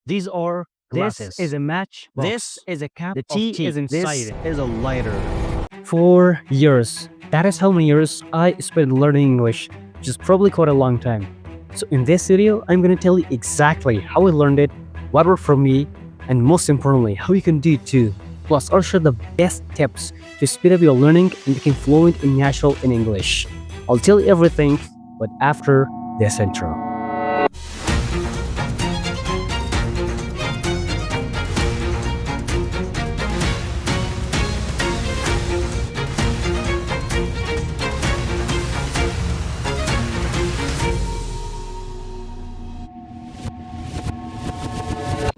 These are glasses. This is a match box. This is a cup The of tea tea. is inside This it. is a lighter. 4 years. That is how many years I spent learning English, which is probably quite a long time. So in this video, I'm going to tell you exactly how I learned it, what worked for me, and most importantly, how you can do it too. Plus, I'll share the best tips to speed up your learning and become fluent and natural in English. I'll tell you everything, but after this intro.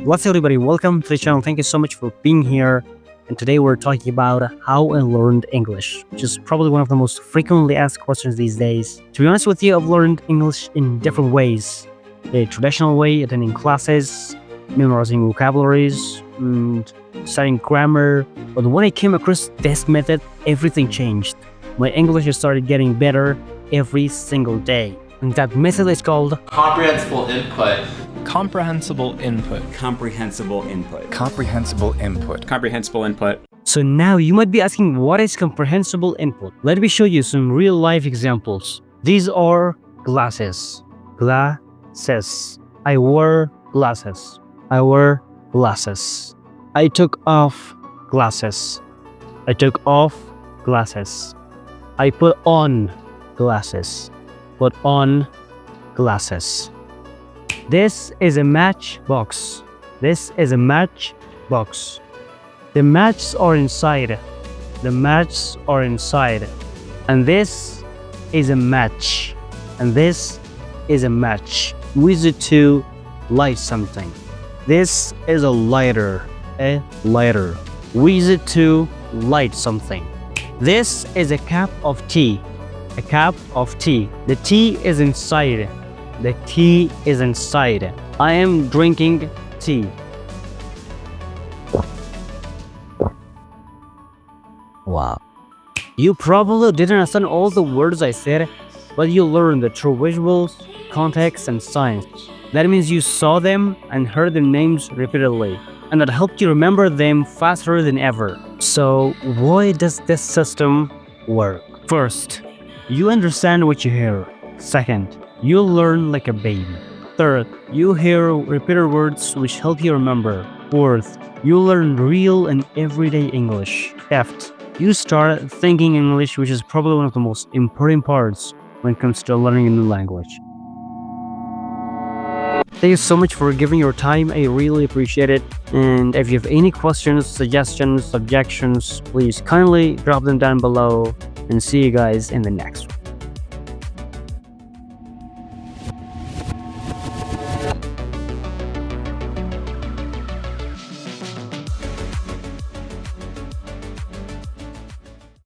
What's up, everybody? Welcome to the channel. Thank you so much for being here. And today we're talking about how I learned English, which is probably one of the most frequently asked questions these days. To be honest with you, I've learned English in different ways. The traditional way, attending classes, memorizing vocabularies, and studying grammar. But when I came across this method, everything changed. My English started getting better every single day. And that method is called Comprehensible Input. Comprehensible Input. Comprehensible Input. Comprehensible Input. Comprehensible Input. So now you might be asking, what is comprehensible input? Let me show you some real life examples. These are glasses. Glasses. I wore glasses. I wore glasses. I took off glasses. I took off glasses. I put on glasses. Put on glasses. This is a matchbox. This is a matchbox. The matches are inside. The matches are inside. And this is a match. And this is a match. We use it to light something. This is a lighter. A lighter. We use it to light something. This is a cup of tea. A cup of tea. The tea is inside. The tea is inside. I am drinking tea. Wow. You probably didn't understand all the words I said, but you learned it through visuals, context, and signs. That means you saw them and heard their names repeatedly, and that helped you remember them faster than ever. So, why does this system work? First, you understand what you hear. Second, you learn like a baby. Third, you hear repeated words which help you remember. Fourth, you learn real and everyday English. Fifth, you start thinking English, which is probably one of the most important parts when it comes to learning a new language. Thank you so much for giving your time. I really appreciate it. And if you have any questions, suggestions, objections, please kindly drop them down below. And see you guys in the next one.